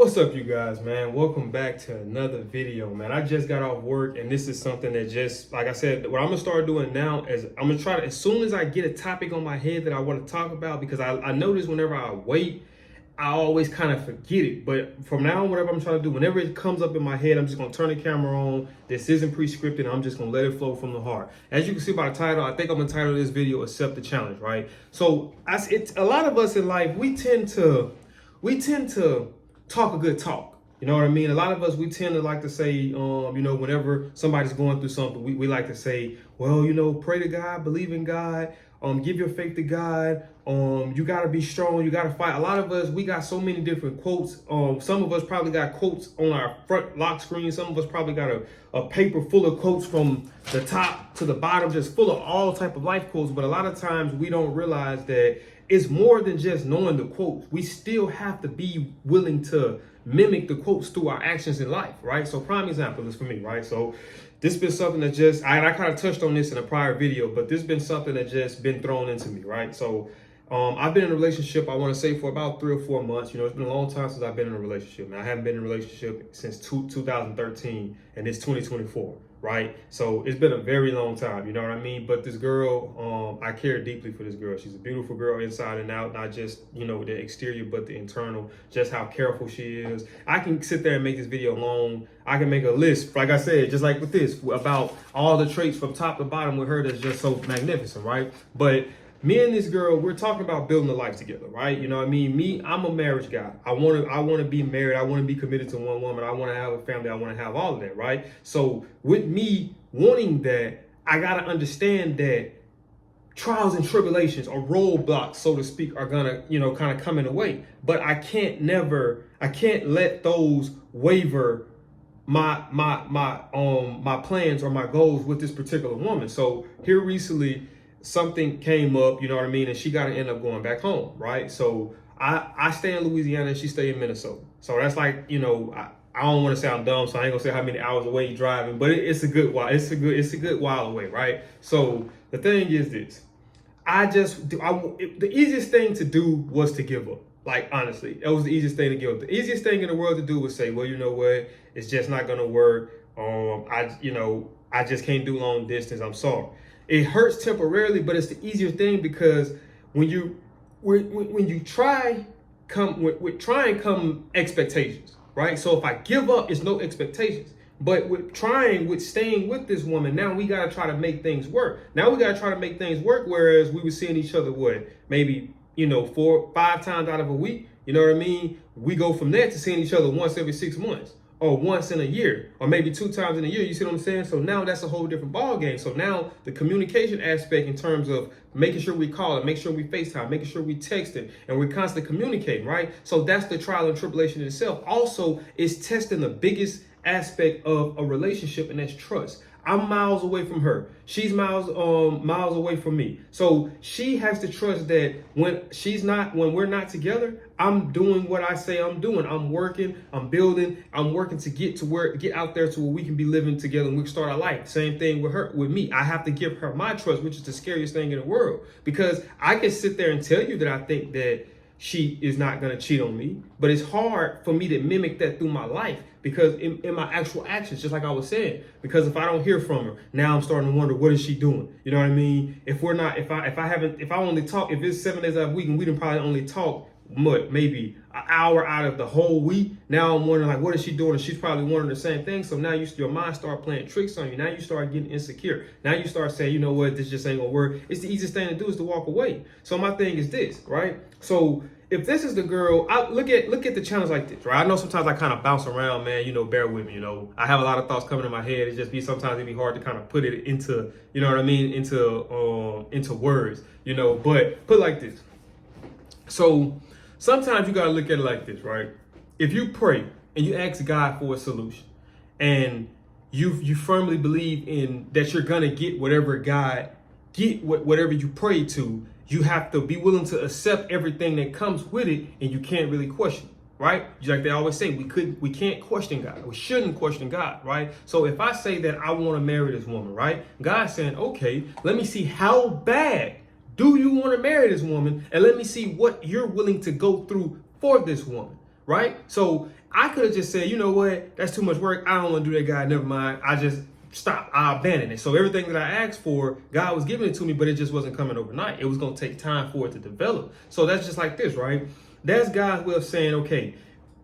What's up, you guys, man? Welcome back to another video, man. I just got off work, and this is something that just, like I said, what I'm gonna start doing now is I'm gonna try to, as soon as I get a topic on my head that I want to talk about, because I notice whenever I wait, I always kind of forget it. But from now on, whatever I'm trying to do, whenever it comes up in my head, I'm just gonna turn the camera on. This isn't pre-scripted. I'm just gonna let it flow from the heart. As you can see by the title, I think I'm gonna title this video "Accept the Challenge," right? So it's a lot of us in life, we tend to talk a good talk. You know what I mean? A lot of us, we tend to like to say, whenever somebody's going through something, we like to say, well, pray to God, believe in God, give your faith to God. You got to be strong. You got to fight. A lot of us, we got so many different quotes. Some of us probably got quotes on our front lock screen. Some of us probably got a paper full of quotes from the top to the bottom, just full of all type of life quotes. But a lot of times we don't realize that it's more than just knowing the quotes. We still have to be willing to mimic the quotes through our actions in life, right? So prime example is for me, right? So this has been something that just, I kind of touched on this in a prior video, but this has been something that just been thrown into me, right? So I've been in a relationship, I want to say, for about 3 or 4 months. It's been a long time since I've been in a relationship. Man, I haven't been in a relationship since 2013, and it's 2024, right? So it's been a very long time, you know what I mean? But this girl, I care deeply for this girl. She's a beautiful girl inside and out, not just, the exterior, but the internal, just how careful she is. I can sit there and make this video long. I can make a list, like I said, just like with this, about all the traits from top to bottom with her that's just so magnificent, right? But me and this girl, we're talking about building a life together, right? You know what I mean? I'm a marriage guy. I want to be married. I want to be committed to one woman. I want to have a family. I want to have all of that, right? So with me wanting that, I got to understand that trials and tribulations or roadblocks, so to speak, are gonna, kind of come in the way. But I can't let those waver my plans or my goals with this particular woman. So here recently, something came up, you know what I mean, and she got to end up going back home, right? So I stay in Louisiana and she stay in Minnesota. So that's like, I don't want to sound dumb, so I ain't gonna say how many hours away you're driving, but it's a good while. It's a good while away, right? So the thing is this: the easiest thing to do was to give up. Like, honestly, it was the easiest thing to give up. The easiest thing in the world to do was say, well, you know what, it's just not gonna work. I just can't do long distance. I'm sorry. It hurts temporarily, but it's the easier thing, because when you try, come expectations, right? So if I give up, it's no expectations. But with staying with this woman, now we gotta try to make things work. Whereas we were seeing each other, maybe 4 or 5 times out of a week. You know what I mean? We go from there to seeing each other once every 6 months. Or once in a year, or maybe 2 times in a year. You see what I'm saying? So now that's a whole different ball game. So now the communication aspect, in terms of making sure we call it, make sure we FaceTime, making sure we text it, and we're constantly communicating, right? So that's the trial and tribulation in itself. Also, it's testing the biggest aspect of a relationship, and that's trust. I'm miles away from her. She's miles away from me. So she has to trust that when we're not together, I'm doing what I say I'm doing. I'm working, I'm building, I'm working to get out there to where we can be living together and we can start our life. Same thing with me. I have to give her my trust, which is the scariest thing in the world, because I can sit there and tell you that I think that she is not going to cheat on me, but it's hard for me to mimic that through my life, because in my actual actions, just like I was saying, because if I don't hear from her, now I'm starting to wonder, what is she doing? You know what I mean? If I only talk, if it's 7 days out of the week and we didn't probably only talk maybe an hour out of the whole week, now I'm wondering, like, what is she doing? And she's probably wondering the same thing. So now your mind start playing tricks on you. Now you start getting insecure. Now you start saying, you know what, this just ain't gonna work. It's the easiest thing to do is to walk away. So my thing is this, right? So if this is the girl, look at the challenge like this, right? I know sometimes I kind of bounce around, man, bear with me, I have a lot of thoughts coming in my head. Sometimes it'd be hard to kind of put it into, you know what I mean, into words, but put it like this. So sometimes you gotta look at it like this, right? If you pray and you ask God for a solution, and you firmly believe in that you're gonna get whatever whatever you pray to, you have to be willing to accept everything that comes with it, and you can't really question, right? Like they always say, we can't question God. We shouldn't question God, right? So if I say that I want to marry this woman, right? God's saying, okay, let me see how bad do you want to marry this woman, and let me see what you're willing to go through for this woman, right? So I could have just said, you know what, that's too much work. I don't want to do that, God. Never mind. I just stopped. I abandoned it. So everything that I asked for, God was giving it to me, but it just wasn't coming overnight. It was going to take time for it to develop. So that's just like this, right? That's God's way of saying, okay,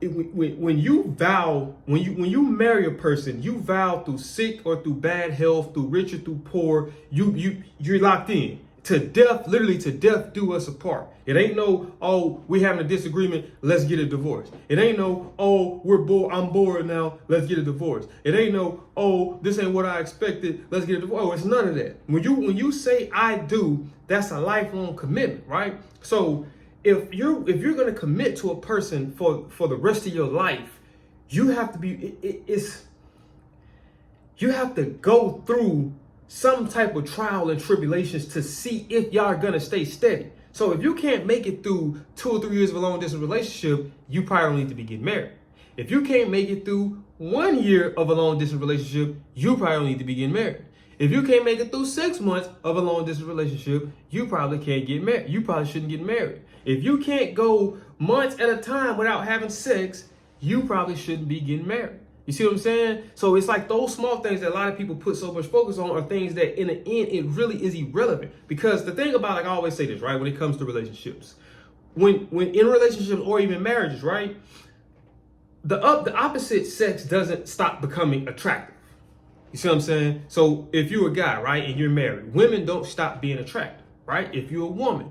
when you marry a person, you vow through sick or through bad health, through rich or through poor, you're locked in. To death, literally to death do us apart. It ain't no, oh, we having a disagreement, let's get a divorce. It ain't no, oh, I'm bored now, let's get a divorce. It ain't no, oh, this ain't what I expected, let's get a divorce. Oh, it's none of that. When you say I do, that's a lifelong commitment, right? So if you're gonna commit to a person for the rest of your life, you have to be you have to go through some type of trial and tribulations to see if y'all are gonna stay steady. So if you can't make it through 2 or 3 years of a long distance relationship, you probably don't need to be getting married. If you can't make it through 1 year of a long distance relationship, you probably don't need to be getting married. If you can't make it through 6 months of a long distance relationship, you probably can't get married. You probably shouldn't get married. If you can't go months at a time without having sex, you probably shouldn't be getting married. You see what I'm saying? So it's like those small things that a lot of people put so much focus on are things that in the end, it really is irrelevant. Because the thing about, like I always say this, right? When it comes to relationships, when in relationships or even marriages, right? The opposite sex doesn't stop becoming attractive. You see what I'm saying? So if you're a guy, right, and you're married, women don't stop being attractive, right? If you're a woman,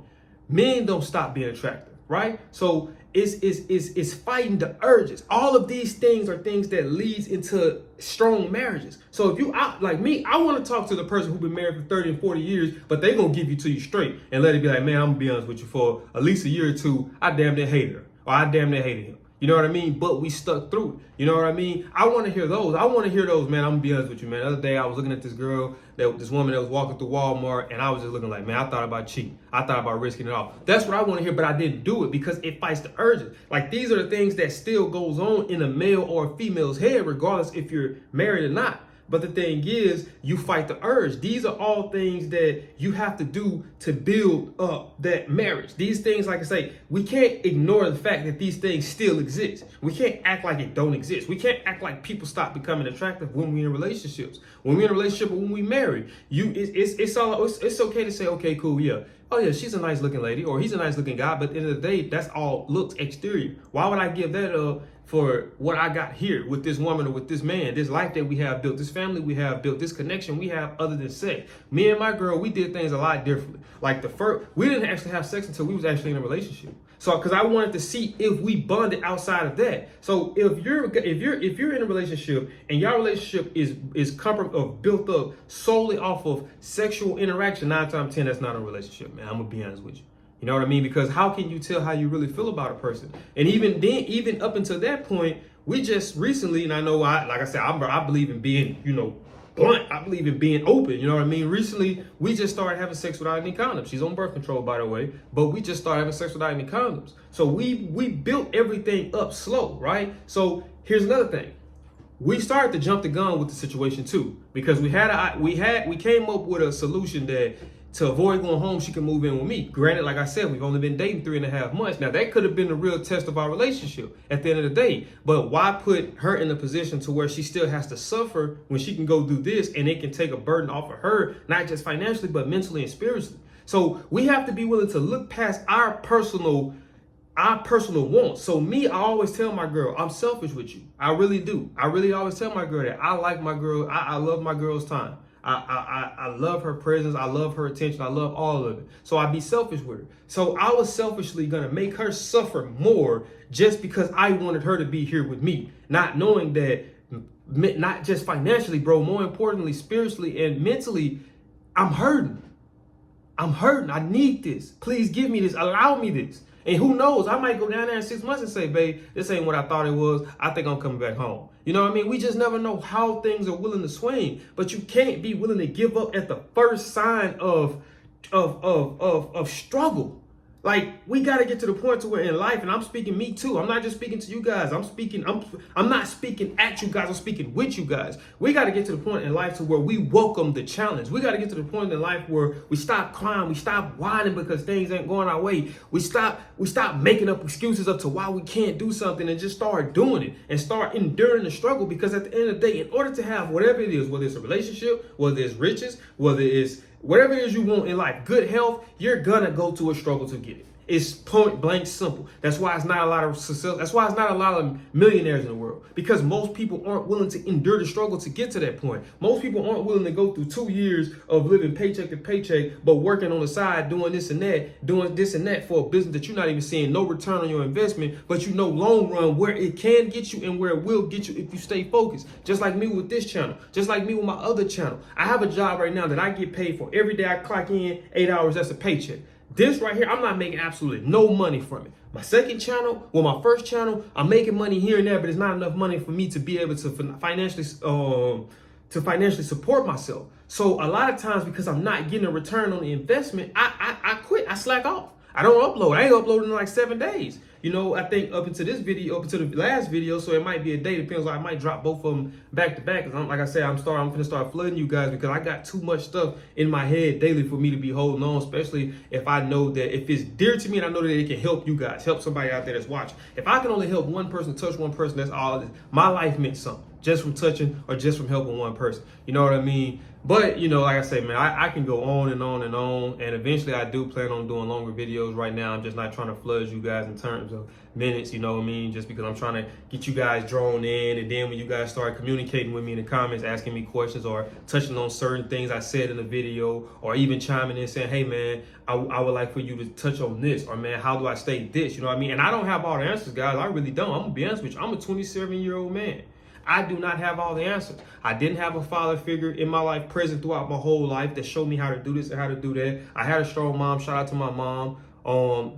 men don't stop being attractive, right? So it's fighting the urges. All of these things are things that leads into strong marriages. So if you like me, I want to talk to the person who's been married for 30 and 40 years, but they gonna give you to you straight and let it be like, man, I'm gonna be honest with you, for at least a year or two, I damn near hated her, or I damn near hated him. You know what I mean? But we stuck through it. You know what I mean? I want to hear those. I want to hear those, man. I'm gonna be honest with you, man. The other day I was looking at this woman that was walking through Walmart, and I was just looking like, man, I thought about cheating. I thought about risking it all. That's what I want to hear, but I didn't do it because it fights the urges. Like, these are the things that still goes on in a male or a female's head, regardless if you're married or not. But the thing is, you fight the urge. These are all things that you have to do to build up that marriage. These things, like I say, we can't ignore the fact that these things still exist. We can't act like it don't exist. We can't act like people stop becoming attractive when we're in relationships. When we're in a relationship or when we marry, it's okay to say, okay, cool, yeah. Oh yeah, she's a nice looking lady, or he's a nice looking guy, but at the end of the day, that's all looks exterior. Why would I give that up for what I got here with this woman or with this man, this life that we have built, this family we have built, this connection we have other than sex? Me and my girl, we did things a lot differently. Like we didn't actually have sex until we was actually in a relationship. So, because I wanted to see if we bonded outside of that. So, if you're in a relationship and your relationship is built up solely off of sexual interaction, 9 times 10, that's not a relationship, man. I'm gonna be honest with you. You know what I mean? Because how can you tell how you really feel about a person? And even then, even up until that point, we just recently, and I know, like I said, I believe in being, blunt. I believe in being open. You know what I mean? Recently, we just started having sex without any condoms. She's on birth control, by the way, but we just started having sex without any condoms. So we built everything up slow, right? So here's another thing. We started to jump the gun with the situation too, because we came up with a solution that, to avoid going home, she can move in with me. Granted, like I said, we've only been dating 3.5 months. Now, that could have been the real test of our relationship at the end of the day. But why put her in a position to where she still has to suffer when she can go do this, and it can take a burden off of her, not just financially, but mentally and spiritually. So we have to be willing to look past our personal wants. So me, I always tell my girl, I'm selfish with you. I really do. I really always tell my girl that I like my girl. I love my girl's time. I love her presence. I love her attention. I love all of it. So I be selfish with her. So I was selfishly going to make her suffer more just because I wanted her to be here with me, not knowing that, not just financially, bro, more importantly, spiritually and mentally, I'm hurting. I need this. Please give me this. Allow me this. And who knows, I might go down there in 6 months and say, babe, this ain't what I thought it was. I think I'm coming back home. You know what I mean? We just never know how things are willing to swing. But you can't be willing to give up at the first sign of struggle. Like, we got to get to the point to where in life, and I'm speaking me too. I'm not just speaking to you guys. I'm not speaking at you guys. I'm speaking with you guys. We got to get to the point in life to where we welcome the challenge. We got to get to the point in life where we stop crying. We stop whining because things ain't going our way. We stop making up excuses up to why we can't do something and just start doing it and start enduring the struggle. Because at the end of the day, in order to have whatever it is, whether it's a relationship, whether it's riches, whether it's whatever it is you want in life, good health, you're gonna go to a struggle to get it. It's point blank simple. That's why it's not a lot of success. That's why it's not a lot of millionaires in the world, because most people aren't willing to endure the struggle to get to that point. Most people aren't willing to go through 2 years of living paycheck to paycheck, but working on the side, doing this and that for a business that you're not even seeing no return on your investment, but you know long run where it can get you and where it will get you if you stay focused. Just like me with this channel, just like me with my other channel. I have a job right now that I get paid for. Every day I clock in 8 hours, that's a paycheck. This right here, I'm not making absolutely no money from it. My second channel, my first channel, I'm making money here and there, but it's not enough money for me to be able to financially support myself. So a lot of times, because I'm not getting a return on the investment, I quit. I slack off. I don't upload. I ain't uploading in like 7 days. You know, I think up into the last video, so it might be a day. Depends. I might drop both of them back to back. Cause like I said, I'm gonna start flooding you guys because I got too much stuff in my head daily for me to be holding on. Especially if I know that if it's dear to me and I know that it can help you guys, help somebody out there that's watching. If I can only help one person, touch one person, that's all it is. My life meant something just from touching or just from helping one person. You know what I mean? But, you know, like I say, man, I can go on and on and on. And eventually I do plan on doing longer videos. Right now, I'm just not trying to flood you guys in terms of minutes, you know what I mean? Just because I'm trying to get you guys drawn in. And then when you guys start communicating with me in the comments, asking me questions or touching on certain things I said in the video, or even chiming in saying, hey, man, I would like for you to touch on this, or man, how do I state this? You know what I mean? And I don't have all the answers, guys. I really don't. I'm going to be honest with you. I'm a 27-year-old man. I do not have all the answers. I didn't have a father figure in my life present throughout my whole life that showed me how to do this and how to do that. I had a strong mom. Shout out to my mom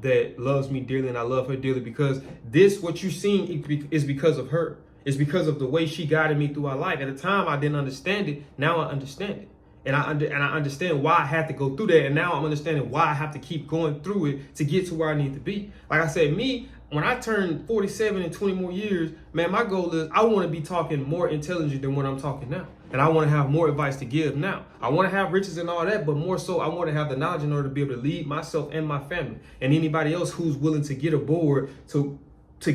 that loves me dearly, and I love her dearly, because this, what you're seeing, is because of her. It's because of the way she guided me through our life. At the time, I didn't understand it. Now I understand it. And I understand why I had to go through that. And now I'm understanding why I have to keep going through it to get to where I need to be. Like I said, when I turn 47 in 20 more years, man, my goal is I want to be talking more intelligent than what I'm talking now. And I want to have more advice to give now. I want to have riches and all that, but more so I want to have the knowledge in order to be able to lead myself and my family and anybody else who's willing to get aboard to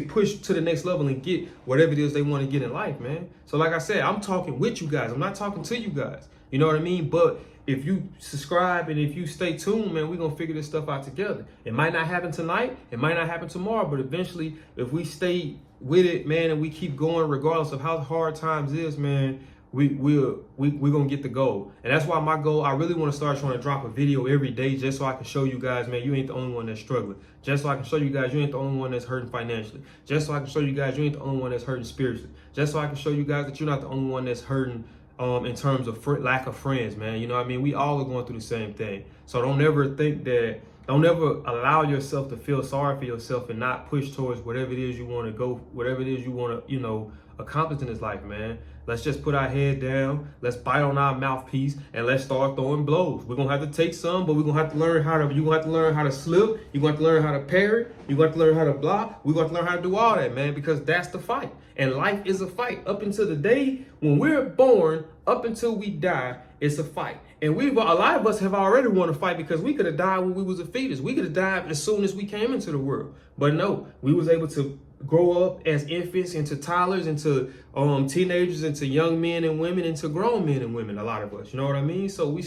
push to the next level and get whatever it is they want to get in life, man. So like I said, I'm talking with you guys. I'm not talking to you guys. You know what I mean? But if you subscribe and if you stay tuned, man, we're going to figure this stuff out together. It might not happen tonight. It might not happen tomorrow. But eventually, if we stay with it, man, and we keep going regardless of how hard times is, man, we're going to get the goal. And that's why my goal, I really want to start trying to drop a video every day just so I can show you guys, man, you ain't the only one that's struggling. Just so I can show you guys you ain't the only one that's hurting financially. Just so I can show you guys you ain't the only one that's hurting spiritually. Just so I can show you guys that you're not the only one that's hurting in terms of lack of friends, man. You know what I mean? We all are going through the same thing. So don't ever allow yourself to feel sorry for yourself and not push towards whatever it is you want to go, whatever it is you want to, accomplish in this life, man. Let's just put our head down. Let's bite on our mouthpiece and let's start throwing blows. We're gonna have to take some, but we're gonna have to learn how to slip. You're gonna have to learn how to parry. You're gonna have to learn how to block. We're gonna have to learn how to do all that, man, because that's the fight. And life is a fight. Up until the day when we're born, up until we die, it's a fight. And a lot of us have already won a fight because we could have died when we was a fetus. We could have died as soon as we came into the world. But no, we was able to grow up as infants into toddlers, into teenagers, into young men and women, into grown men and women, a lot of us, you know what I mean? So we're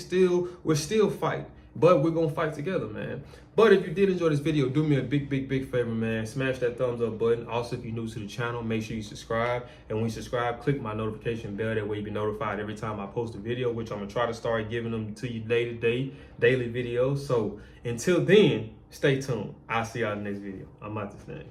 still fighting, but we're gonna fight together, man. But if you did enjoy this video, do me a big favor, man. Smash that thumbs up button. Also, if you're new to the channel, make sure you subscribe. And when you subscribe, click my notification bell. That way you'll be notified every time I post a video, which I'm gonna try to start giving them to you daily videos. So until then, stay tuned. I'll see y'all in the next video. I'm out this thing.